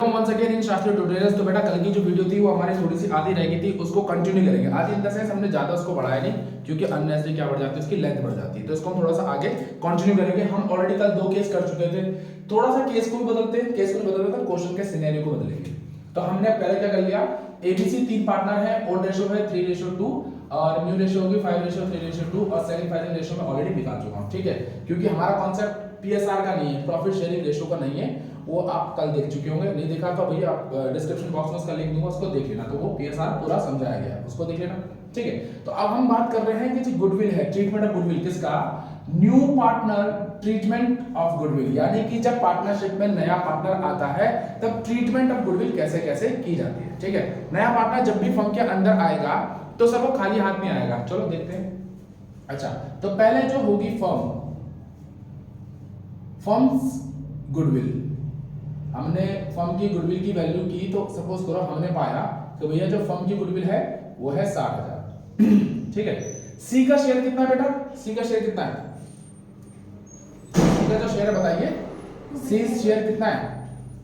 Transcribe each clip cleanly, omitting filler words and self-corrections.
Once again in शास्त्रीय tutorials. तो बेटा कल की जो वीडियो थी वो हमारी थोड़ी सी आधी रह गई थी, उसको कंटिन्यू करेंगे। आधी इन द सेंस हमने ज्यादा उसको बढ़ाया नहीं क्योंकि अननेसेसरी क्या बढ़ जाती है, उसकी लेंथ बढ़ जाती है, तो इसको हम थोड़ा सा आगे कंटिन्यू करेंगे। हम ऑलरेडी कल 2 केस कर चुके थे, थोड़ा सा केस को भी बदलते हैं, केस को बदलते हैं क्वेश्चन के सिनेरियो को बदलेंगे। तो हमने पहले क्या कर लिया, एबीसी 3 पार्टनर है, ओड रेशियो है 3:2 और म्यू रेशियो होगी 5:3:2 और सेकंड फाइनल रेशियो में ऑलरेडी निकाल चुका हूं, ठीक है, क्योंकि हमारा कॉन्सेप्ट पीएसआर का नहीं है, प्रॉफिट शेयरिंग रेशियो का नहीं है, वो आप कल देख चुके होंगे। नहीं देखा तो भैया आप डिस्क्रिप्शन बॉक्स में उसका लिंक दूंगा, उसको देख लेना, तो वो पीएसआर पूरा समझाया गया है, उसको देख लेना, ठीक है। तो अब हम बात कर रहे हैं कि जी गुडविल है, ट्रीटमेंट ऑफ गुडविल किसका, new partner treatment of goodwill, यानी कि जब पार्टनरशिप में नया पार्टनर आता है तब ट्रीटमेंट ऑफ गुडविल कैसे कैसे की जाती है, ठीक है। नया पार्टनर जब भी फर्म के अंदर आएगा तो सर वो खाली हाथ में आएगा, चलो देखते हैं। अच्छा, तो पहले जो होगी फर्म्स गुडविल, हमने फर्म की गुडविल की वैल्यू की, तो सपोज करो हमने पाया कि भैया जो फर्म की गुडविल है वो है 60,000, ठीक है। सी का शेयर कितना है बेटा, सी का शेयर कितना है, सी का जो शेयर है बताइए, सी शेयर कितना है,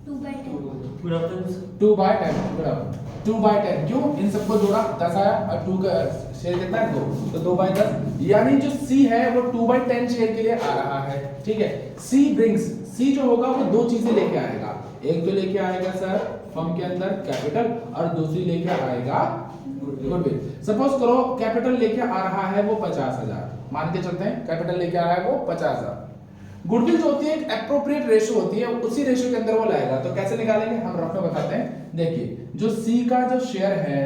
2/10 क्यों, इन सबको जोड़ा 10 आया और 2 का शेयर कितना है 2, तो 2/10, यानी जो सी है वो 2/10 शेयर के लिए आ रहा है, ठीक है। सी ब्रिंग्स, सी जो होगा वो 2 चीजें लेके आएगा, एक तो लेके आएगा सर फर्म के अंदर कैपिटल और दूसरी लेके आएगा गुडविल। सपोज करो कैपिटल लेके आ रहा है वो 50,000, मान के चलते हैं कैपिटल लेके आ रहा है वो 50,000। गुडविल जो होती है एक एप्रोप्रिएट रेशियो होती है, उसी रेशियो के अंदर वो लाएगा, तो कैसे निकालेंगे हम रफ में बताते हैं। देखिए जो सी का जो शेयर है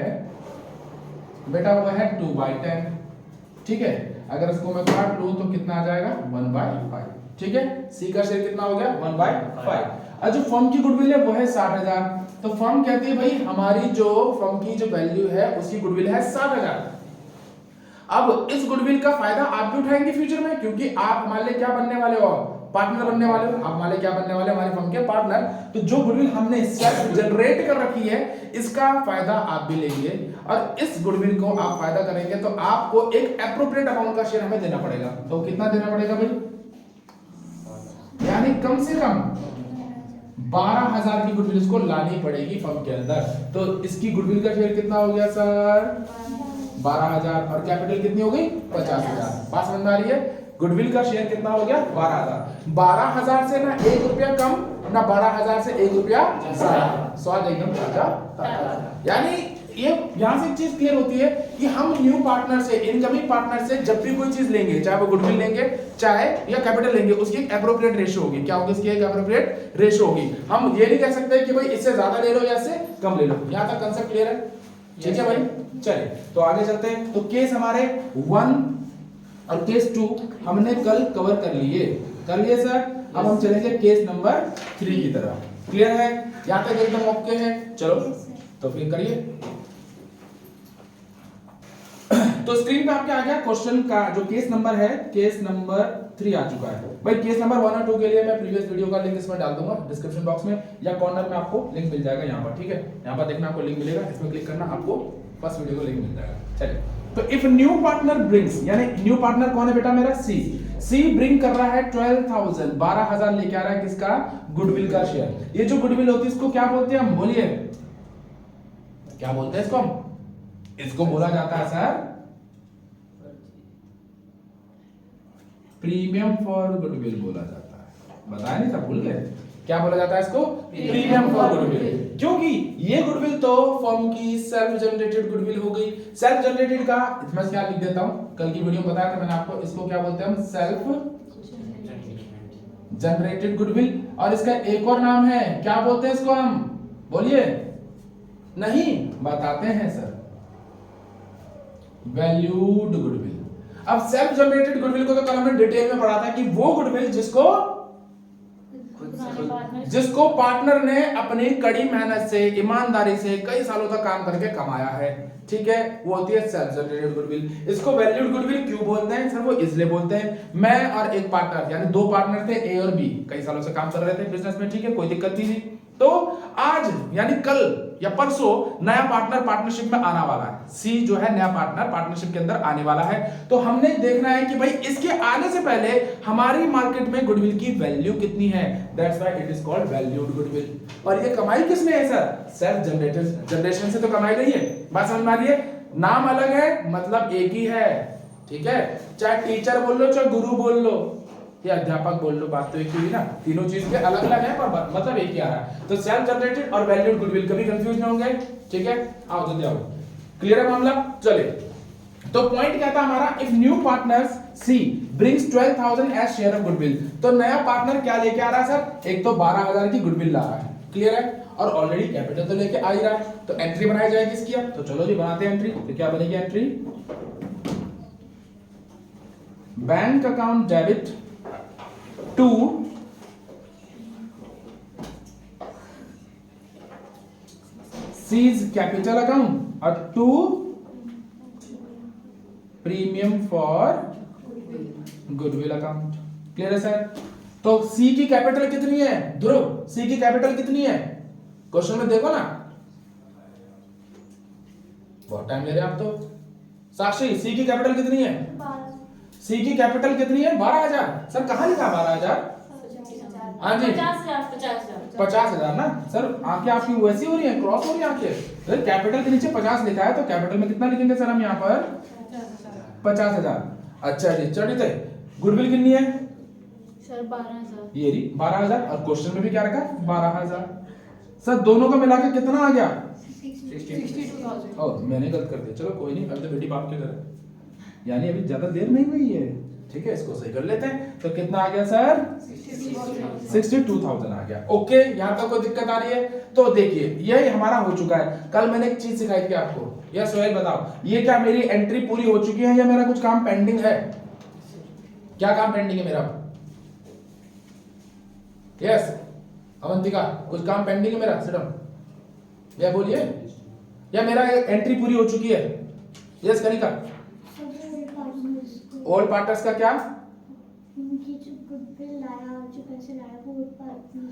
बेटा वो है 2/10, ठीक है। अगर इसको मैं काट लूं तो कितना आ जाएगा 1/5, ठीक है। सी का शेयर कितना हो गया 1/5। और जो फर्म की गुडविल है वो है 60,000, तो फर्म कहती है भाई हमारी जो फर्म की जो वैल्यू है उसकी गुडविल है 60,000। अब इस गुडविल का फायदा आप भी उठाएंगे फ्यूचर में, क्योंकि आप हमारे लिए क्या बनने वाले हो, पार्टनर बनने वाले हो, आप हमारे क्या बनने वाले, हमारी फर्म के पार्टनर। तो जो गुडविल हमने सेल्फ जनरेट कर रखी है इसका फायदा आप भी लेंगे, और इस गुडविल को आप फायदा करेंगे तो आपको एक एप्रोप्रिएट अमाउंट का शेयर हमें देना पड़ेगा। तो कितना देना पड़ेगा भाई, यानी कम से कम 12,000 की गुडविल इसको लानी पड़ेगी फर्म के अंदर। तो इसकी गुडविल का शेयर कितना हो गया सर 12,000 और कैपिटल कितनी हो गई 50,000। बात समझ में आ रही है, गुडविल का शेयर कितना हो गया 12,000। 12,000 से ना 1 रुपया कम ना 12,000 से 1 रुपया ज्यादा, स्वाद एकदम ताजा। यानी ये यहां से एक चीज क्लियर होती है कि हम न्यू पार्टनर से, इनकमिंग पार्टनर से जब भी कोई चीज लेंगे, चाहे वो गुडविल लेंगे चाहे या कैपिटल लेंगे, उसकी एक एप्रोप्रिएट रेशियो होगी। क्या होगी इसकी एक एप्रोप्रिएट रेशियो होगी। हम ये नहीं कह सकते कि भाई इससे ज्यादा ले लो या इससे कम ले लो। यहां तक कांसेप्ट क्लियर है, ठीक है भाई। चलिए तो आगे चलते हैं। तो केस हमारे 1 और केस 2 हमने कल कवर कर लिए सर। अब हम चलेंगे केस नंबर 3 की तरफ। क्लियर है, यहां तक एकदम ओके है, चलो तो फिर करिए। तो स्क्रीन पे आपके आ गया क्वेश्चन का जो केस नंबर है, केस नंबर 3 आ चुका है भाई। केस नंबर 1 और 2 के लिए मैं प्रीवियस वीडियो का लिंक इसमें डाल दूंगा डिस्क्रिप्शन बॉक्स में या कॉर्नर में, आपको लिंक मिल जाएगा यहाँ पर, ठीक है। यहाँ पर देखना आपको लिंक मिलेगा, इसमें क्लिक करना, आपको फर्स्ट वीडियो का लिंक मिल जाएगा। चलिए, तो इफ न्यू पार्टनर ब्रिंग्स, यानी न्यू पार्टनर कौन है बेटा मेरा सी ब्रिंग कर रहा है 12,000, 12,000 लेके आ रहा है किसका, गुडविल का शेयर। ये जो गुडविल होती है इसको क्या बोलते हैं हम, बोलिए क्या बोलते हैं इसको हम, इसको बोला जाता है सर प्रीमियम फॉर गुडविल बोला जाता है। बताया नहीं था, भूल गए, क्या बोला जाता है इसको, प्रीमियम फॉर गुडविल। क्योंकि ये गुडविल तो फर्म की सेल्फ जनरेटेड गुडविल हो गई। सेल्फ जनरेटेड का मैं क्या लिख देता हूं, कल की वीडियो में बताया था मैंने आपको, इसको क्या बोलते हैं हम, सेल्फ जनरेटेड गुडविल। और इसका एक और नाम है, क्या बोलते हैं इसको हम, बोलिए, नहीं बताते हैं सर, वैल्यूड गुडविल। अब सेल्फ जनरेटेड गुडविल को तो कल हमने डिटेल में पढ़ा था कि वो गुडविल जिसको पार्टनर ने अपनी कड़ी मेहनत से, ईमानदारी से कई सालों तक काम करके कमाया है, ठीक है, वो होती है सेल्फ जनरेटेड गुडविल। इसको वैल्यूड गुडविल क्यों बोलते हैं सर, वो इसलिए बोलते हैं, मैं और एक पार्टनर यानी 2 पार्टनर थे ए और बी, कई सालों से काम कर रहे थे बिजनेस में, ठीक है, कोई दिक्कत नहीं थी, तो आज यानी कल या परसों नया पार्टनर पार्टनरशिप में आने वाला है। सी जो है नया पार्टनर पार्टनरशिप के अंदर आने वाला है। तो हमने देखना है कि भाई इसके आने से पहले हमारी मार्केट में गुडविल की वैल्यू कितनी है। That's why it is called valued goodwill. और ये कमाई किसने है सर? सेल्फ जनरेशन से तो कमाई रही है। बात समझ में आ रही है? नाम अलग है मतलब एक ही है, ठीक है। चाहे टीचर बोल लो चाहे गुरु बोल लो या अध्यापक बोल लो, बात तो एक ही हुई ना। तीनों चीज के अलग अलग है पर मतलब एक ही आ रहा है। तो सेल्फ जनरेटेड और वैल्यूड गुडविल कभी कंफ्यूज नहीं होंगे, ठीक है। आओ जल्दी आओ, क्लियर है मामला? चलिए, तो पॉइंट क्या था हमारा? If new partners C brings 12,000 as share of goodwill, तो नया पार्टनर क्या लेके आ रहा है सर? एक तो 12,000 की गुडविल ला रहा है, क्लियर है, और ऑलरेडी कैपिटल तो लेके आ ही रहा है। तो एंट्री बनाई जाएगी इसकी। अब तो चलो जी बनाते हैं एंट्री। तो क्या बनेगी entry? Bank account debit to C's capital account और to premium for goodwill account. Clear है सर? तो सी की कैपिटल कितनी है ध्रुव? सी की कैपिटल कितनी है? क्वेश्चन में देखो ना, बहुत टाइम ले रहे आप तो। साक्षी, सी की कैपिटल कितनी है? सी की कैपिटल कितनी है? 12,000। सर कहां लिखा 12,000? हाँ जी 50,000 ना सर। आंखें आपकी वैसी हो रही है, क्रॉस हो रही है आंखें। तो कैपिटल के नीचे 50 लिखा है तो कैपिटल में कितना लिखेंगे सर हम यहाँ पर? 50,000। अच्छा जी, चलिए गुडविल कितनी है सर? 12,000। ये रही 12,000 और क्वेश्चन में भी क्या रखा? 12,000। सर दोनों का मिलाकर कितना आ गया? 62,000। ओ मैंने गलत कर दिया, चलो कोई नहीं, अब तो बेटी बाप के घर, यानी अभी ज्यादा देर नहीं हुई है, ठीक है, इसको सही कर लेते हैं। तो कितना आ गया सर? 62,000 आ गया। ओके, यहां तक कोई दिक्कत आ रही है? तो देखिए यही हमारा हो चुका है। कल मैंने एक चीज सिखाई थी आपको। या सोहेल बताओ, ये क्या मेरी एंट्री पूरी हो चुकी है या मेरा कुछ काम पेंडिंग है? क्या काम पेंडिंग है मेरा? यस अवंतिका, कुछ काम पेंडिंग है मेरा? सिडम या बोलिए, या मेरा एंट्री पूरी हो चुकी है? यस कनिका। ओल्ड पार्टनर्स का क्या?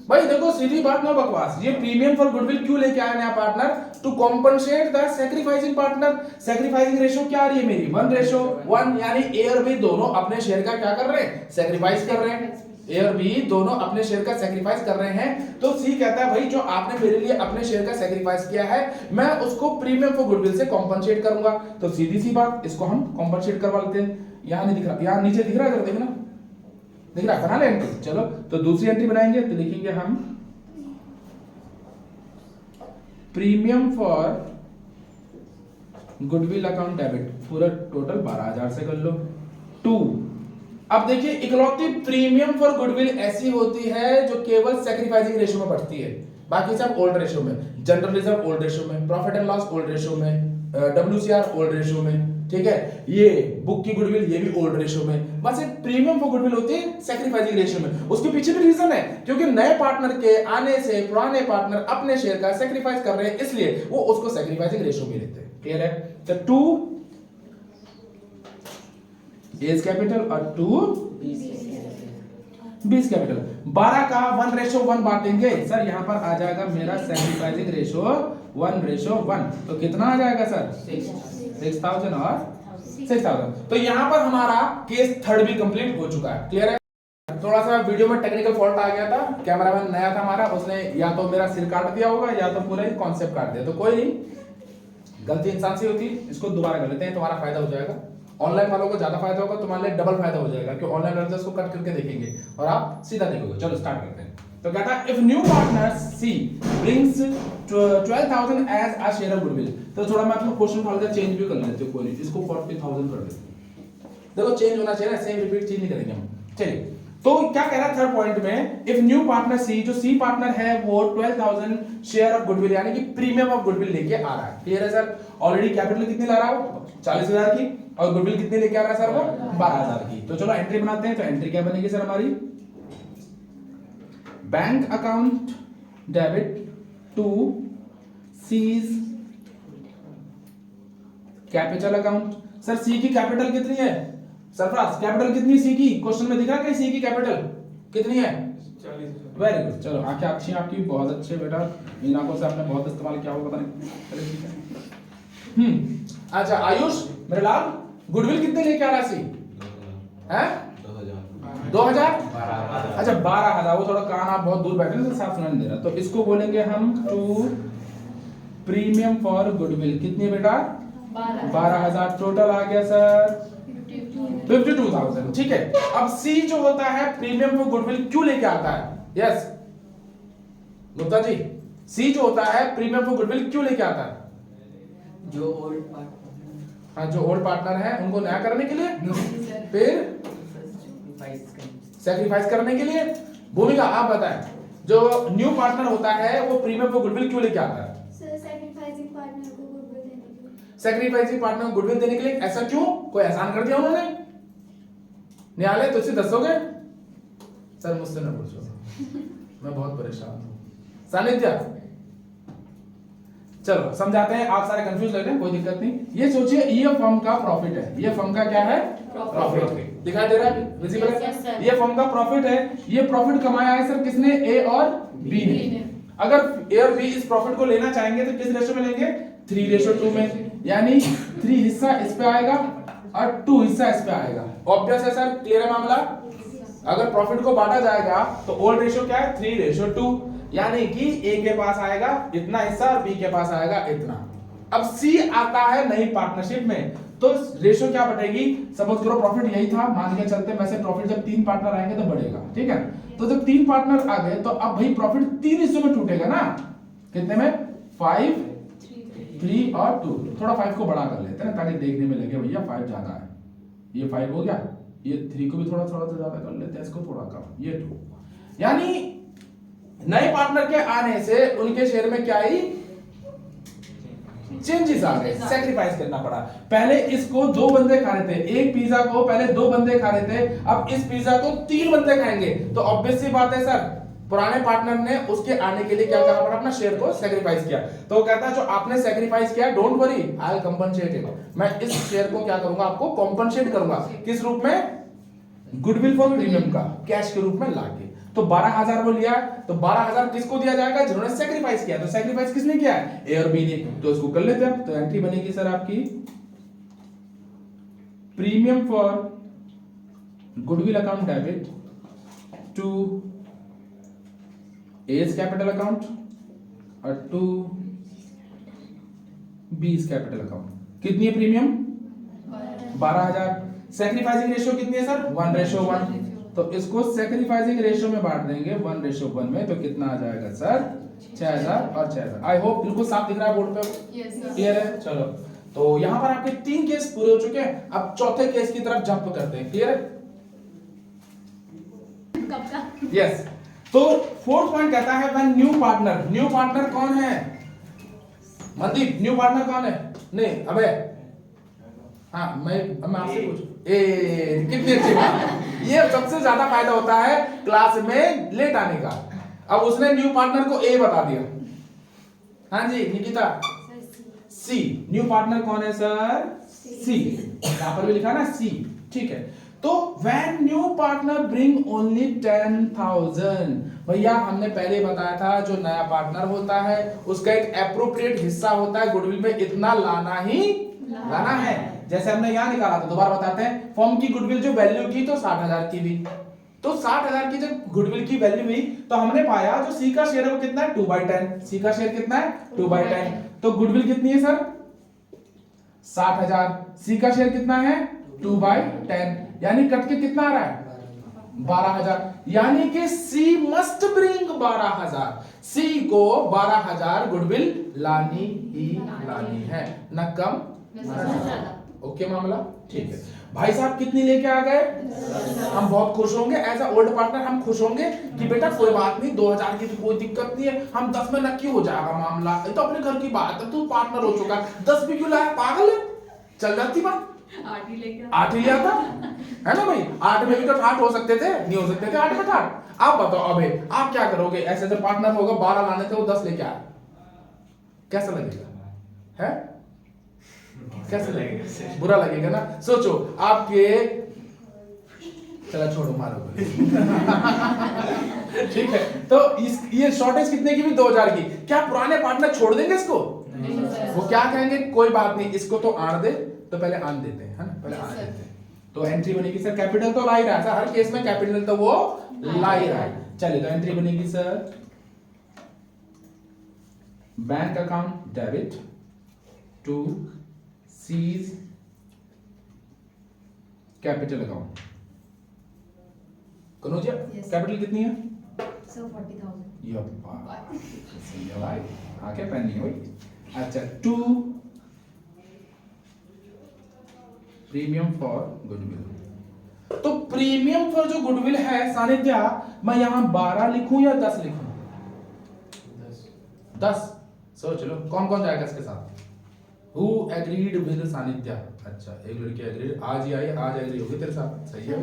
भाई देखो सीधी बात, नो बकवास। ये प्रीमियम फॉर गुडविल क्यों लेके आया नया partner? To compensate the sacrificing partner. Sacrificing ratio क्या आ रही है मेरी? 1:1, यानी ए और बी दोनों अपने शेयर का क्या कर रहे हैं? सैक्रिफाइस कर रहे हैं। ए और बी दोनों अपने शेयर का सैक्रिफाइस कर रहे हैं। तो सी कहता है भाई जो आपने मेरे लिए अपने शेयर का सैक्रिफाइस किया है मैं उसको प्रीमियम फॉर गुडविल से कॉम्पनसेट करूंगा। तो सीधी सी बात, इसको हम कॉम्पनसेट करवा लेते हैं। यहां नहीं दिख रहा, यहां नीचे दिख रहा है, देखना दिख रहा है, बना ले एंट्री। चलो तो दूसरी एंट्री बनाएंगे तो लिखेंगे हम premium for goodwill account debit, पूरा टोटल 12,000 से कर लो। टू, अब देखिए इकलौती प्रीमियम फॉर गुडविल ऐसी होती है जो केवल सैक्रिफाइसिंग रेशियो में बढ़ती है, बाकी सब ओल्ड रेशियो में। जनरल रिजर्व ओल्ड रेशियो में, profit and loss old ratio में, WCR ओल्ड रेशियो में, ठीक है। ये बुक की गुडविल ये भी ओल्ड रेशियो में। बस एक प्रीमियम फॉर गुडविल होती है सैक्रिफाइसिंग रेशियो में। उसके पीछे भी रीजन है, क्योंकि नए पार्टनर के आने से पुराने पार्टनर अपने शेयर का सैक्रिफाइस कर रहे हैं, इसलिए वो उसको सैक्रिफाइसिंग रेशियो में लेते हैं। क्लियर है? तो 2 एज कैपिटल और 2 बीस कैपिटल। 12 का 1:1 बांटेंगे सर, यहां पर आ जाएगा मेरा सैक्रिफाइसिंग रेशियो 1:1। तो कितना आ जाएगा सर? 6,000 और 6,000। तो यहां पर हमारा केस थर्ड भी कंप्लीट हो चुका है। क्लियर है? थोड़ा सा वीडियो में टेक्निकल फॉल्ट आ गया था, कैमरामैन नया था हमारा, उसने या तो मेरा सिर काट दिया होगा या तो पूरा ही कॉन्सेप्ट काट दिया। तो कोई नहीं, गलती इंसान से होती, इसको दोबारा कर लेते हैं, तुम्हारा फायदा हो जाएगा। ऑनलाइन वालों को ज्यादा फायदा होगा, तुम्हारे लिए डबल फायदा हो जाएगा, क्योंकि ऑनलाइन वाले उसको कट करके देखेंगे और आप सीधा देखोगे। चलो स्टार्ट करते हैं। तो कहता है if new partner C brings 12,000 as a share of goodwill. तो थोड़ा मैं आपको क्वेश्चन फाइल का चेंज भी कर लेते हैं, कोई नहीं, इसको 40,000 कर देते हैं। देखो चेंज होना चाहिए ना, सेम रिपीट चीज नहीं करेंगे हम। चलिए, तो क्या कह रहा है थर्ड पॉइंट में? इफ न्यू पार्टनर सी, जो सी पार्टनर है वो 12,000 शेयर ऑफ गुडविल यानी कि प्रीमियम ऑफ गुडविल लेके आ रहा है। क्लियर है सर? ऑलरेडी कैपिटल कितनी ला रहा है वो? 40,000 की, और गुडविल कितने लेके आ रहा है सर वो? 12,000 की। तो चलो एंट्री बनाते हैं। तो एंट्री क्या बनेगी सर हमारी? Bank account debit to C's capital account. Sir C की कैपिटल कितनी है? सरफराज कैपिटल कितनी सी की? क्वेश्चन में दिख रहा है कि सी की कैपिटल कितनी है? वेरी गुड, चलो आंखें अच्छी हैं आपकी, बहुत अच्छे बेटा, इन आंखों से आपने बहुत इस्तेमाल किया होगा, पता नहीं, चलो ठीक है। अच्छा आयुष मेरे लाल, गुडविल कितने लेके आ रहा सी हैं? 2000। अच्छा 12,000, वो थोड़ा कान आप बहुत दूर बैठे ना तो साफ सुनाई नहीं दे रहा, तो इसको बोलेंगे हम टू प्रीमियम फॉर गुडविल। कितनी बेटा? 12,000 टोटल आ गया सर 52,000। ठीक है, अब सी जो होता है प्रीमियम फॉर गुडविल क्यों लेके आता है? यस गुप्ता जी, सी जो होता है प्रीमियम फॉर गुडविल क्यों लेके आता है? जो ओल्ड पार्टनर, हाँ जो ओल्ड पार्टनर है उनको नया करने के लिए, फिर सैक्रिफाइस करने के लिए। भूमिका आप बताएं, जो न्यू पार्टनर होता है वो प्रीमियम फॉर गुडविल क्यों लेके आता है? सर सैक्रिफाइसिंग पार्टनर को गुडविल देने के लिए। सैक्रिफाइसिंग पार्टनर को गुडविल देने के लिए, ऐसा क्यों? कोई एहसान कर दिया उन्होंने? न्यायालय तुझसे दसोगे? सर मुझसे न पूछो, मैं बहुत परेशान हूं। सानिध्य चलो समझाते हैं, आप सारे कंफ्यूज लग रहे हैं, कोई दिक्कत नहीं। ये सोचिए ये फर्म का प्रॉफिट है, ये फर्म का क्या है? प्रॉफिट। दिखाई दे रहा है, विजिबल है? Yes, sir. ये फर्म का प्रॉफिट है। ये प्रॉफिट कमाया है सर किसने? ए और बी ने। अगर ए और बी इस प्रॉफिट को लेना चाहेंगे तो किस रेशो में लेंगे? 3:2 में, यानी 3 हिस्सा इस पे आएगा और 2 हिस्सा इस पे आएगा। ऑब्वियस है सर, क्लियर है मामला? अगर प्रॉफिट को बांटा जाएगा तो ओल्ड रेशो क्या है? 3:2, यानी कि ए के पास आएगा इतना हिस्सा और बी के पास आएगा इतना। अब सी आता है नई पार्टनरशिप में, तो रेशो क्या बढ़ेगी? सपोज करो प्रॉफिट यही था, मान के चलते वैसे प्रॉफिट जब 3 पार्टनर आएंगे तो बढ़ेगा, ठीक है? तो जब 3 पार्टनर आ गए तो अब भाई प्रॉफिट 3 हिस्सों में टूटेगा ना। कितने में? 5, 3 और 2। थोड़ा 5 को बड़ा कर लेते हैं ताकि देखने में लगे भैया 5 ज्यादा है। ये 5 हो गया, ये 3 को भी थोड़ा थोड़ा ज्यादा कर लेते हैं, इसको थोड़ा कम, ये 2। यानी नए पार्टनर के आने से उनके शेयर में क्या आई? चेंजेस आ गए, सैक्रिफाइस करना पड़ा। पहले इसको 2 बंदे खा रहे थे, एक पिज्जा को पहले 2 बंदे खा रहे थे, अब इस पिज्जा को 3 बंदे खाएंगे। तो ऑब्वियस सी बात है सर, पुराने पार्टनर ने उसके आने के लिए क्या करना पड़ा? अपना शेयर को सैक्रिफाइस किया। तो वो कहता है जो आपने सैक्रिफाइस किया, don't worry, I will compensate it. मैं इस शेयर को क्या करूंगा? आपको कॉम्पनसेट करूंगा। किस रूप में? गुडविल फॉर प्रीमियम का कैश के रूप में लाके। तो 12,000 वो लिया, तो 12,000 किसको दिया जाएगा? जिन्होंने सैक्रिफाइस किया। तो सैक्रिफाइस किसने किया है? ए और बी ने। तो इसको कर लेते हैं। तो एंट्री बनेगी सर आपकी premium for goodwill account debit to A's capital account और टू बीज कैपिटल अकाउंट। कितनी है प्रीमियम? 12,000। सैक्रिफाइसिंग रेशियो कितनी है सर? 1:1। तो इसको सैक्रिफाइसिंग रेशियो में बांट देंगे 1:1 में, तो कितना आ जाएगा सर? 6,000 और 6,000। आई होप बिल्कुल साफ दिख रहा है बोर्ड पे, क्लियर है? चलो, तो यहां पर आपके 3 केस पूरे हो चुके हैं। अब चौथे केस की तरफ जंप करते हैं, क्लियर है? कब का? यस। तो 4th पॉइंट कहता है when new partner. New partner कौन है? मनदीप, न्यू पार्टनर कौन है? नहीं अबे, हाँ मैं आपसे पूछूं। ए कितनी अच्छी बात, ये सबसे ज्यादा फायदा होता है क्लास में लेट आने का। अब उसने न्यू पार्टनर को ए बता दिया। हाँ जी निकिता, सी। न्यू पार्टनर कौन है सर? सी। यहां पर भी लिखा ना सी, ठीक है? तो when new partner bring only 10,000, भैया हमने पहले बताया था जो नया पार्टनर होता है उसका एक एप्रोप्रिएट हिस्सा होता है, गुडविल में इतना लाना है। जैसे हमने यहां निकाला था, दोबारा बताते हैं। फर्म की गुडविल जो वैल्यू की तो 60,000 की भी, तो 60,000 की जब गुडविल की वैल्यू हुई तो हमने पाया जो सी का शेयर है वो कितना है? 2/10। सी का शेयर कितना है? 2/10। तो गुडविल कितनी है सर? 60,000। सी का शेयर कितना है? 2/10, यानी कट के कितना आ रहा है? 12,000। यानी कि सी मस्ट ब्रिंग 12,000। सी को 12,000 गुडविल लानी ही लानी है, न कम न ज्यादा। ओके मामला, ठीक है भाई साहब? कितनी लेके आ गए? हम बहुत खुश होंगे एज अ ओल्ड पार्टनर। हम खुश होंगे कि बेटा कोई बात नहीं, 2,000 की तो कोई दिक्कत नहीं है, हम 10 में नक्की हो जाएगा मामला। ये तो अपने घर की बात है, तू पार्टनर हो चुका, 10 भी क्यों लाया? पागल है, चल जाती बात। 8 ही ले आता है ना भाई? 8 में भी तो ठाट हो सकते थे, नहीं हो सकते थे 8 में ठाट? आप बताओ अबे, आप क्या करोगे? ऐसे जब पार्टनर होगा 12 लाने थे, वो 10 लेके आया, कैसा लगेगा? है कैसे लगेगा? बुरा लगेगा ना? सोचो आपके चला छोड़ो, मारो गोली। ठीक है, तो ये शॉर्टेज कितने की भी 2000 की। क्या पुराने पार्टनर छोड़ देंगे इसको? वो क्या कहेंगे, कोई बात नहीं, इसको तो आन दे, तो पहले आन देते हैं, है ना, पहले आन देते हैं। तो एंट्री बनेगी सर, कैपिटल तो ला ही रहा है सर, हर केस में कैपिटल तो वो ला ही रहा है। चलिए, तो एंट्री बनेगी sir, bank account debit to C's capital account. Kanaujia, Yes. Capital कितनी है? So 40,000. ये बात सही है भाई, आंखें पहन नहीं हुई। अच्छा, टू प्रीमियम फॉर गुडविल। तो प्रीमियम फॉर जो गुडविल है सानिध्या, मैं यहां 12 लिखूं या 10 लिखूं? 10। सोच लो कौन कौन जाएगा इसके साथ। Who agreed with Sanidhya? अच्छा, एक लड़की एग्रीड, आज ही आई, आज एग्री होगी तेरे साथ, सही है।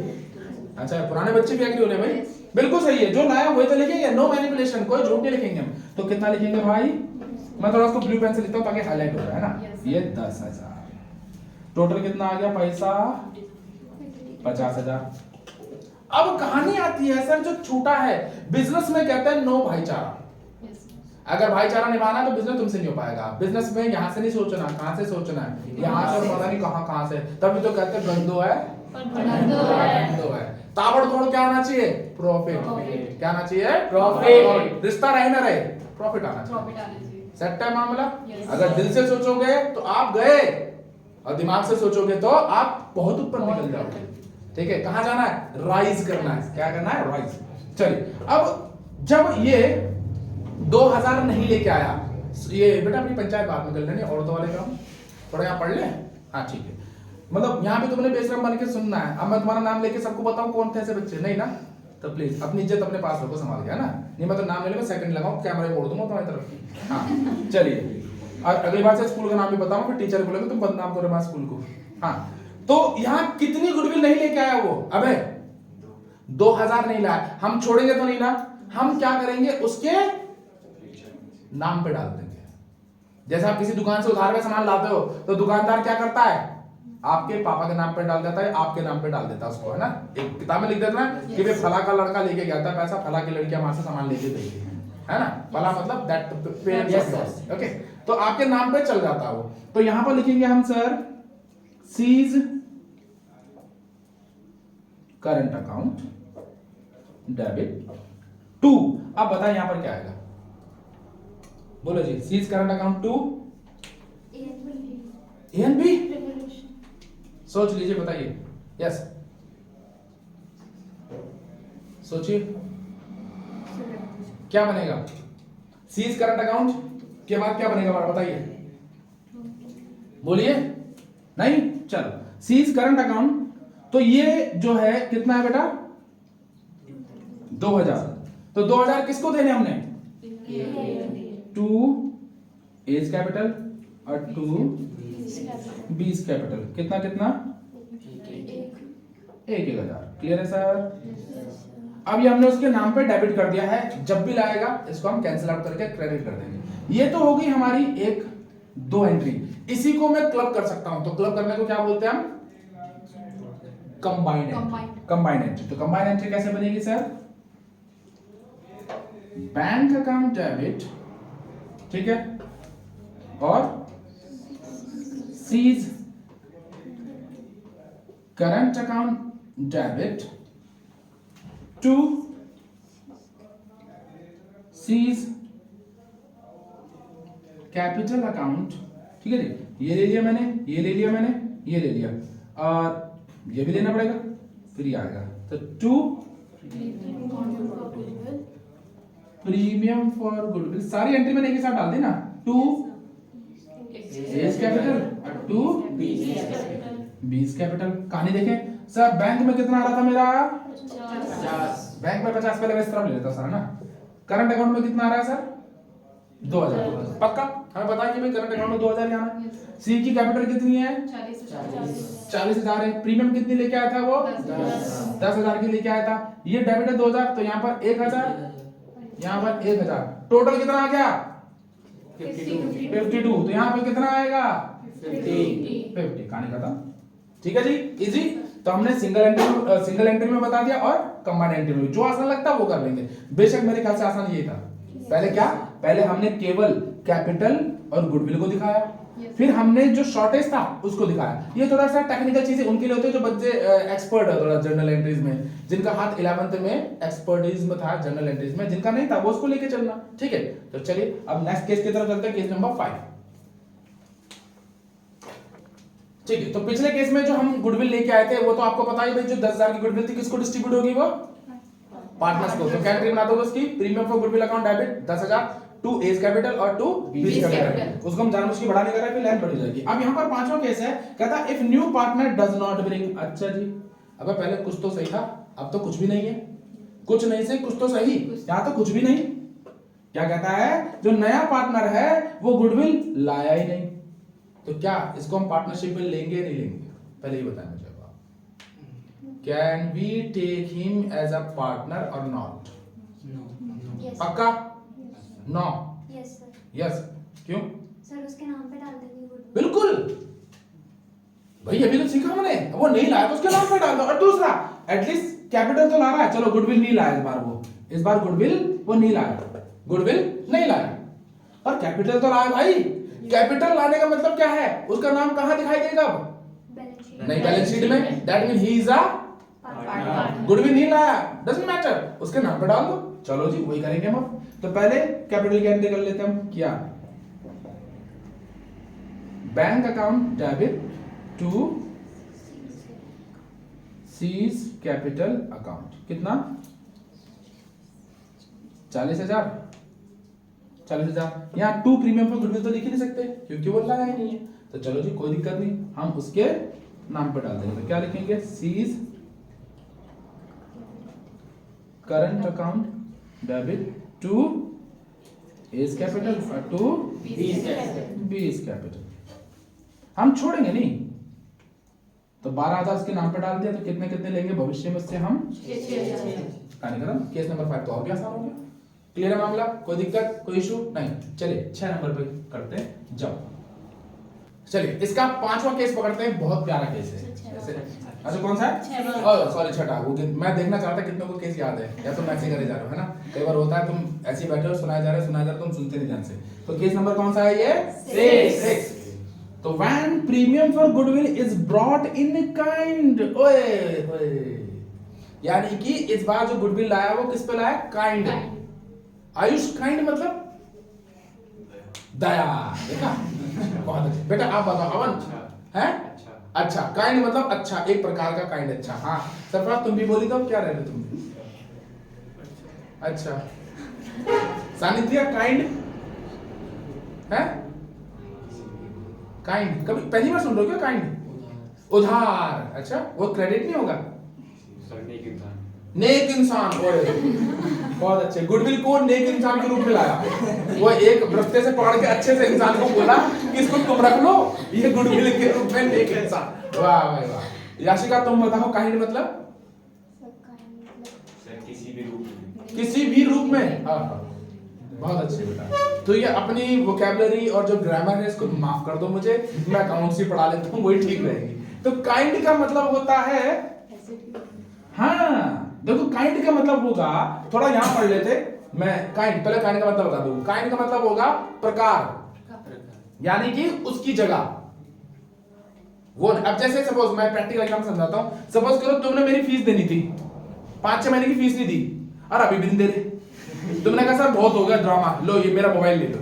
अच्छा, पुराने बच्चे भी एग्री हो रहे हैं भाई, बिल्कुल सही है, जो लाया वही तो लिखेंगे, नो मैनिपुलेशन, कोई झूठ नहीं लिखेंगे हम। तो कितना लिखेंगे भाई? मैं थोड़ा उसको ब्लू पेन से लिखता हूं ताकि हाईलाइट हो जाए, है ना। Yes. ये 10,000। टोटल कितना आ गया पैसा? 50,000। अब कहानी आती है सर, जो छूटा है बिजनेस में कहते हैं नो भाईचारा। अगर भाईचारा निभाना है तो बिजनेस तुमसे नहीं हो पाएगा। बिजनेस में यहाँ से नहीं सोचना, कहाँ से सोचना है, यहाँ से और पता नहीं कहाँ से। तभी तो कहते हैं गंदो है, गंदो है। ताबड़तोड़ क्या आना चाहिए? प्रॉफिट। क्या आना चाहिए? प्रॉफिट। रिश्ता रहे ना रहे, प्रॉफिट आना चाहिए। सेट है मामला। अगर दिल से सोचोगे तो आप गए, और दिमाग से सोचोगे तो आप बहुत ऊपर निकल जाओगे। ठीक है, कहाँ जाना है? राइज करना है। क्या करना है? राइज। चलिए, अब जब ये 2000 नहीं लेके आया, ये बेटा अपनी पंचायत बात में कर लेनी, औरतों वाले काम थोड़ा यहाँ पढ़ ले। हाँ ठीक है, मतलब यहाँ पे तुमने बेशरम बन के सुनना है। अब मैं तुम्हारा नाम लेके सबको बताऊं कौन थे ऐसे बच्चे? नहीं ना, तो प्लीज अपनी इज्जत अपने पास रखो, संभाल के, है ना। नहीं मैं तो नाम ले लूंगा, सेकंड लगाऊं, कैमरे मोड़ दूंगा तुम्हारी तरफ। हाँ चलिए, और अगली बार से स्कूल का नाम भी बताऊं, फिर टीचर बोलेंगे तुम बदनाम करो हमारे स्कूल को। हाँ, तो यहाँ कितनी गुडविल नहीं लेके आया वो? अबे 2000 नहीं लाया, हम छोड़ेंगे तो नहीं ना, हम क्या करेंगे, उसके नाम पे डाल देंगे। जैसे आप किसी दुकान से उधार में सामान लाते हो तो दुकानदार क्या करता है? आपके पापा के नाम पे डाल देता है, आपके नाम पे डाल देता है उसको, है ना। एक किताब में लिख देता है कि भाई फला का लड़का लेके गया था पैसा, फला की लड़की हमारे से सामान लेके गई है ना। फला मतलब that parents of yours, okay. तो आपके नाम पे चल जाता है वो। तो यहां पर लिखेंगे हम sir, C's current account debit to. अब बताएं यहां पर क्या आएगा, बोलो जी। C's current account to A and B. सोच लीजिए, बताइए। यस, सोचिए क्या बनेगा। सीज करंट अकाउंट के बाद क्या बनेगा, बताइए, बोलिए। नहीं, चलो, सीज करंट अकाउंट, तो ये जो है कितना है बेटा? 2000। तो 2000 किसको देने हमने? टू एज कैपिटल और टू बीस कैपिटल। कितना कितना? 1,000। क्लियर है सर? अब ये हमने उसके नाम पे डेबिट कर दिया है, जब भी लाएगा इसको हम कैंसिल आउट करके क्रेडिट कर देंगे। ये तो हो गई हमारी एक दो एंट्री। इसी को मैं क्लब कर सकता हूं, तो क्लब करने को क्या बोलते हैं हम? Combined entry. Combined entry. तो कंबाइंड एंट्री कैसे बनेगी सर? बैंक अकाउंट डेबिट, ठीक है, और C's current account debit to C's capital account. ठीक है जी, ये ले लिया मैंने, ये ले लिया मैंने, ये ले लिया, और ये भी लेना पड़ेगा, फिर ये आएगा। तो टू प्रीमियम फॉर गुडविल। सारी एंट्री मैंने एक ही साथ डाल दी ना। टू एज कैपिटल और टू बीस कैपिटल। कहानी देखें सर, बैंक में कितना आ रहा था मेरा? 50। बैंक में 50 पहले इस तरफ ले लेता सर, ना। करंट अकाउंट में कितना आ रहा है सर? 2000। पक्का हमें पता है कि भाई करंट अकाउंट में 2000 आना है। सी की कैपिटल कितनी है? 40,000 है। प्रीमियम कितनी लेके आया था वो? 10,000 की लेके आया था। ये डेबिट है 2000, तो यहाँ पर 1000, यहाँ पर 1000। टोटल कितना आ गया? 52। तो यहाँ पे कितना आएगा? 50। कहानी खत्म। ठीक है जी, इजी। तो हमने सिंगल एंट्री में बता दिया और कंबाइंड एंट्री में, जो आसान लगता है वो कर लेंगे। बेशक मेरे ख्याल से आसान यही था। पहले क्या, पहले हमने केवल कैपिटल और गुडविल को दिखाया, फिर हमने जो शॉर्टेज था उसको दिखाया। ये थोड़ा सा टेक्निकल चीजें उनके लिए होती है जो बच्चे एक्सपर्ट है थोड़ा जर्नल एंट्रीज में, जिनका हाथ 11th में एक्सपर्टीज में था जर्नल एंट्रीज में, जिनका नहीं था वो उसको लेके चलना, ठीक है। तो चलिए अब नेक्स्ट केस की तरफ चलते हैं, केस नंबर 5। ठीक है, तो पिछले केस में जो हम गुडविल लेके आए थे वो तो आपको पता ही भाई, जो 10,000 की गुडविल थी किसको डिस्ट्रीब्यूट होगी, वो पार्टनर्स को। तो क्या एंट्री बना दो उसकी, premium for goodwill account debit 10,000 to A's capital और टू बीज कैपिटल। उसको हम जानबूझ के बढ़ा नहीं कर रहे, फिर लाइन बढ़ जाएगी। अब यहाँ पर पांचवा केस है, कहता if new partner does not bring. अच्छा जी, अबे पहले कुछ तो सही था, अब तो कुछ भी नहीं है। कुछ नहीं से कुछ तो सही, यहाँ तो कुछ भी नहीं। क्या कहता है, जो नया पार्टनर है वो गुडविल लाया ही नहीं, तो क्या इसको हम पार्टनरशिप में लेंगे नहीं लेंगे, पहले ही बताएं मुझे। Can we take him as a partner or not? Yes. पक्का? नो? Yes, sir. यस? क्यों? सर उसके नाम पे डाल देंगे गुडविल। बिल्कुल भाई, अभी तो सीखा हमने। वो नहीं लाया तो उसके नाम पे डाल दो। और दूसरा, एटलीस्ट कैपिटल तो ला रहा है, चलो गुडविल नहीं लाया इस बार गुडविल वो नहीं लाया, गुडविल नहीं लाया, और कैपिटल तो लाया भाई। कैपिटल लाने का मतलब क्या है, उसका नाम कहां दिखाई देगा? Balance sheet. नहीं, बैलेंस शीट में। That mean he is a goodwill नहीं लाया, डजंट मैटर, उसके नाम पे डाल दो। चलो जी वही करेंगे हम। तो पहले कैपिटल की एंट्री कर लेते हैं हम। क्या, bank account debit to C's capital account, कितना? 40,000। 40,000। यहाँ टू प्रीमियम पर गुडविल तो लिख ही नहीं सकते क्योंकि वो लाया ही नहीं है। तो चलो जी कोई दिक्कत नहीं, हम उसके नाम पर डाल देंगे। तो क्या लिखेंगे, C's current account debit to A's capital और टू बीज कैपिटल। हम छोड़ेंगे नहीं, तो 12,000 उसके नाम पे डाल दिया, तो कितने कितने लेंगे भविष्य में उससे हम? कहानी खत्म। केस नंबर 5 तो और भी आसान हो गया। क्लियर है मामला, कोई दिक्कत कोई इशू नहीं। चलिए 6 नंबर पे करते हैं, जाओ। चलिए इसका 5वां केस पकड़ते हैं, बहुत प्यारा केस है। अच्छा कौन सा है? सॉरी छठा। वो मैं देखना चाहता कितनों को केस याद है, या तो मैं ऐसे करे जा रहा हूं, है ना। कई बार होता है तुम ऐसे ही बैठे हो, सुनाया जा रहा है, तुम सुनते नहीं ध्यान से। तो केस नंबर कौन सा है ये? 6। तो when premium for goodwill is brought in kind, ओए ओए, यानी कि इस बार जो गुडविल लाया वो किस पे लाया? काइंड। आयुष, काइंड मतलब दया। देखा, बहुत अच्छा बेटा। आप बताओ अवन, है? अच्छा, काइंड मतलब अच्छा, एक प्रकार का काइंड। अच्छा, हाँ सरफराज तुम भी बोली तो क्या रह रहे तुम? अच्छा, सानिध्य काइंड है? काइंड कभी पहली बार सुन रहे हो क्या? काइंड उधार। अच्छा, वो क्रेडिट नहीं होगा? नेक इंसान। बहुत अच्छे। गुडविल को नेक इंसान के रूप में लाया। वो एक रस्ते से पकड़ के अच्छे से इंसान को बोला कि इसको तुम रख लो, ये गुडविल के रूप में नेक इंसान। वाह भाई वाह। याशिका तुम बताओ, काइंड मतलब? किसी भी रूप में। हाँ, बहुत अच्छे बेटा। तो ये अपनी वोकैबुलरी और जो ग्रामर है इसको माफ कर दो मुझे, मैं अकाउंट्स ही पढ़ा लेता हूँ, वही ठीक रहेगी। तो काइंड का मतलब होता है, हाँ देखो काइंड का मतलब होगा, थोड़ा यहां पढ़ लेते। मैं काइंड, पहले काइंड का मतलब बता दूं। काइंड का मतलब होगा प्रकार, यानी कि उसकी जगह वो। अब जैसे सपोज मैं प्रैक्टिकल एग्जांपल समझाता हूं। सपोज करो तुमने मेरी फीस देनी थी, 5-6 महीने की फीस नहीं दी और अभी भी नहीं दे रहे। तुमने कहा सर बहुत हो गया ड्रामा, लो ये मेरा मोबाइल ले लो।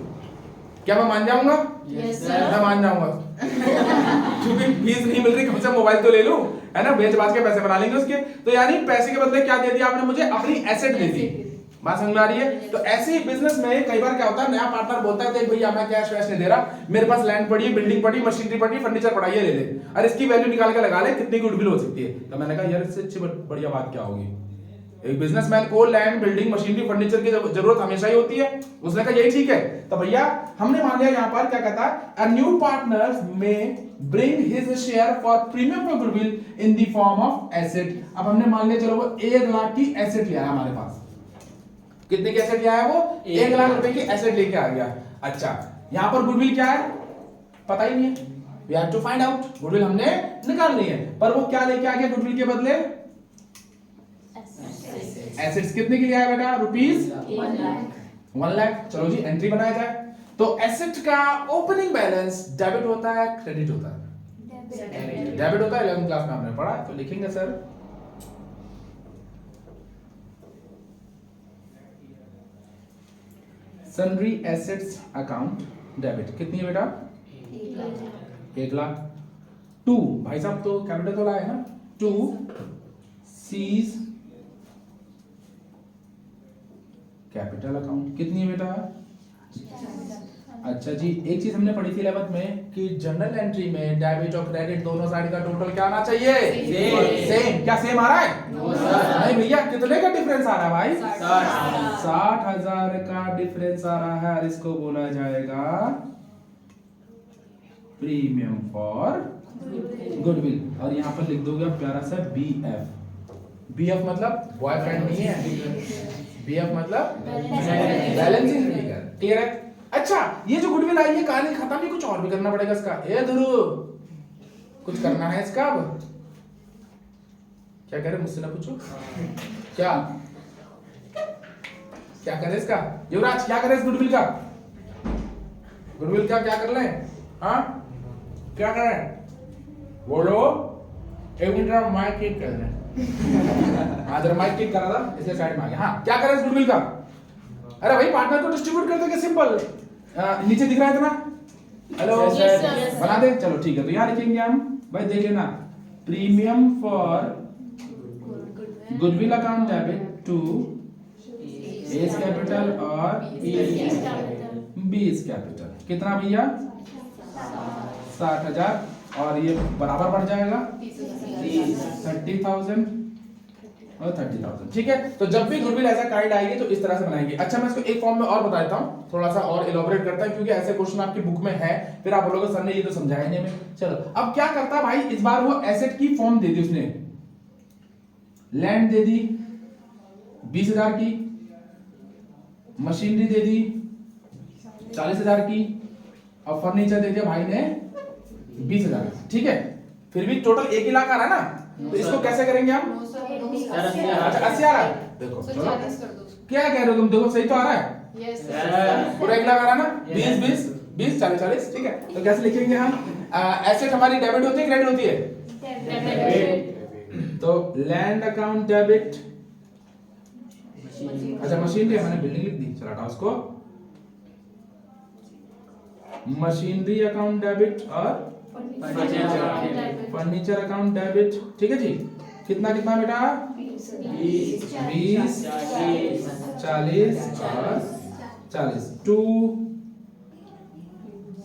क्या मैं मान जाऊंगा? Yes, sir. मैं मान जाऊंगा क्योंकि फीस नहीं मिल रही, कम से कम मोबाइल तो ले लूं, है ना। बेच बाच के पैसे बना लेंगे उसके। तो यानी पैसे के बदले क्या दे दिया आपने मुझे? अपनी एसेट दे दी। बात समझ में आ रही है? तो ऐसे ही बिजनेस में कई बार क्या होता है, नया पार्टनर बोलता है देख भैया मैं कैश वैश नहीं दे रहा, मेरे पास लैंड पड़ी है, बिल्डिंग पड़ी, मशीनरी पड़ी, फर्नीचर पड़ा, ये ले ले, और इसकी वैल्यू निकाल के लगा ले, कितनी गुडविल हो सकती है। तो मैंने कहा यार इससे अच्छी बढ़िया बात क्या होगी? एक बिजनेसमैन को लैंड, बिल्डिंग, मशीनरी, फर्नीचर की जरूरत हमेशा ही होती है। उसने कहा यही ठीक है। तो भैया हमने मान लिया यहाँ पर क्या कहता है, अ न्यू पार्टनर में bring his share for premium for goodwill in the form of asset. अब हमने मान लिया चलो वो 1 लाख की एसेट लिया है हमारे पास। कितने की एसेट लिया है वो? 1 लाख रुपए की एसेट लेके आ गया। अच्छा, यहाँ पर गुडविल क्या है पता ही नहीं है, we have to find out. Goodwill हमने निकालनी है, पर वो क्या लेके आ गया गुडविल के बदले? एसेट्स कितने के लिए आया बेटा? रुपीस 1 लाख। चलो जी एंट्री बनाया जाए। तो एसेट का ओपनिंग बैलेंस डेबिट होता है क्रेडिट होता है? डेबिट होता है, 11th क्लास में हमने पढ़ा, तो लिखेंगे sir sundry assets account debit. कितनी है बेटा? 1 लाख। 2 भाई साहब तो कैपिटल तो लाए ना, 2 सीज कैपिटल अकाउंट। कितनी है बेटा? अच्छा जी, एक चीज हमने पढ़ी थी 11th में कि जनरल एंट्री में डेबिट और क्रेडिट दोनों साइड का टोटल क्या आना चाहिए? सेम। क्या सेम आ रहा है? नहीं भैया, कितने का डिफरेंस आ रहा है भाई? 60,000 का डिफरेंस आ रहा है, और इसको बोला जाएगा प्रीमियम फॉर गुडविल। और यहाँ पर लिख दोगे प्यारा सा BF। BF मतलब बॉयफ्रेंड नहीं है, BF मतलब बैलेंसिंग फिगर। क्लियर है? अच्छा, ये जो गुडविल आई है कहानी खत्म नहीं, कुछ और भी करना पड़ेगा इसका। ए ध्रुव, कुछ करना है इसका अब? क्या कह रहे, मुझसे ना पूछो। क्या क्या करे इसका? युवराज क्या करे इस गुडविल का? गुडविल का क्या कर ले? हाँ क्या करें? बोलो। एक मिनट माइक किक कर रहे। हाँ जरा माइक किक करा था इसलिए साइड में आ गया। हाँ क्या करें इस गुडविल का? अरे भाई पार्टनर को डिस्ट्रीब्यूट कर देंगे, सिंपल। नीचे दिख रहा है इतना? हेलो बना दे, चलो ठीक है। तो यहाँ लिखेंगे हम, भाई देख लेना, premium for goodwill account debit to A's capital और बी इज कैपिटल। कितना भैया? 60,000। और ये बराबर बढ़ जाएगा 30,000 और 30,000। ठीक है, तो जब भी गुडविल ऐसा काइंड आएगी तो इस तरह से बनाएंगे। अच्छा, मैं इसको एक फॉर्म में और बता देता हूँ, थोड़ा सा और एलोबरेट करता हूँ, क्योंकि ऐसे क्वेश्चन आपकी बुक में है, फिर आप बोलोगे सर ने ये तो समझाया नहीं हमें। चलो, अब क्या करता भाई, इस बार वो एसेट की फॉर्म दे दी उसने। लैंड दे दी 20,000 की, मशीनरी दे दी 40,000 की, और फर्नीचर दे दिया भाई ने 20,000। ठीक है, फिर भी टोटल 1 लाख आ रहा है ना, तो इसको कैसे करेंगे हम? अच्छा 80 आ रहा है, देखो चलो क्या कह रहे हो तुम, देखो सही तो आ रहा है। पूरा 1 लाख आ रहा है ना, 20 20 20 40 40। ठीक है, तो कैसे लिखेंगे हम? एसेट हमारी डेबिट होती है क्रेडिट होती है? तो लैंड अकाउंट डेबिट। अच्छा मशीनरी, मैंने बिल्डिंग लिख दी, चला हटाओ उसको। मशीनरी अकाउंट डेबिट और फर्नीचर अकाउंट डेबिट। ठीक है जी, कितना कितना बेटा? 20 40 और 40। टू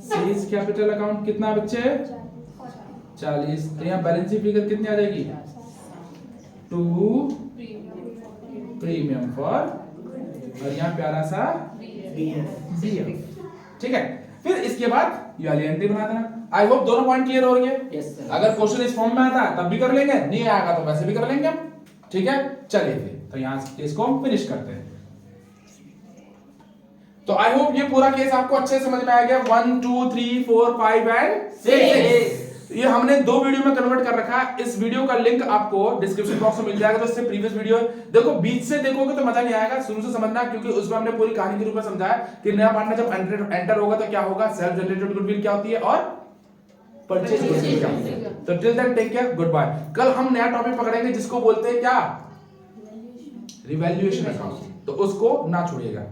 सीज कैपिटल अकाउंट कितना बच्चे? 40। तो यहाँ बैलेंस शीट फिगर कितनी आ जाएगी? 2 प्रीमियम फॉर, और यहाँ प्यारा सा BF। ठीक है, फिर इसके बाद ये वाली एंट्री बना देना। आई होप दोनों पॉइंट क्लियर हो गए। अगर क्वेश्चन इस फॉर्म में आता है तब भी कर लेंगे, नहीं आएगा तो वैसे भी कर लेंगे हम। ठीक है, चलिए फिर तो यहाँ इसको हम फिनिश करते हैं। तो आई होप ये पूरा केस आपको अच्छे से समझ में आ गया। 1 2 3 4 5 एंड 6। ये हमने 2 वीडियो में कन्वर्ट कर रखा है। इस वीडियो का लिंक आपको डिस्क्रिप्शन बॉक्स में मिल जाएगा। तो इससे प्रीवियस वीडियो देखो, बीच से देखोगे तो मजा नहीं आएगा, शुरू से समझना, क्योंकि उसमें हमने पूरी कहानी के रूप में समझाया कि नया पार्टनर जब एंटर होगा तो क्या होगा, सेल्फ जनरेटेड गुडविल क्या होती है और परचेज गुडविल क्या होती है। तो till then take care, good bye. कल हम नया टॉपिक पकड़ेंगे जिसको बोलते हैं क्या? Revaluation account. तो उसको ना छोड़िएगा।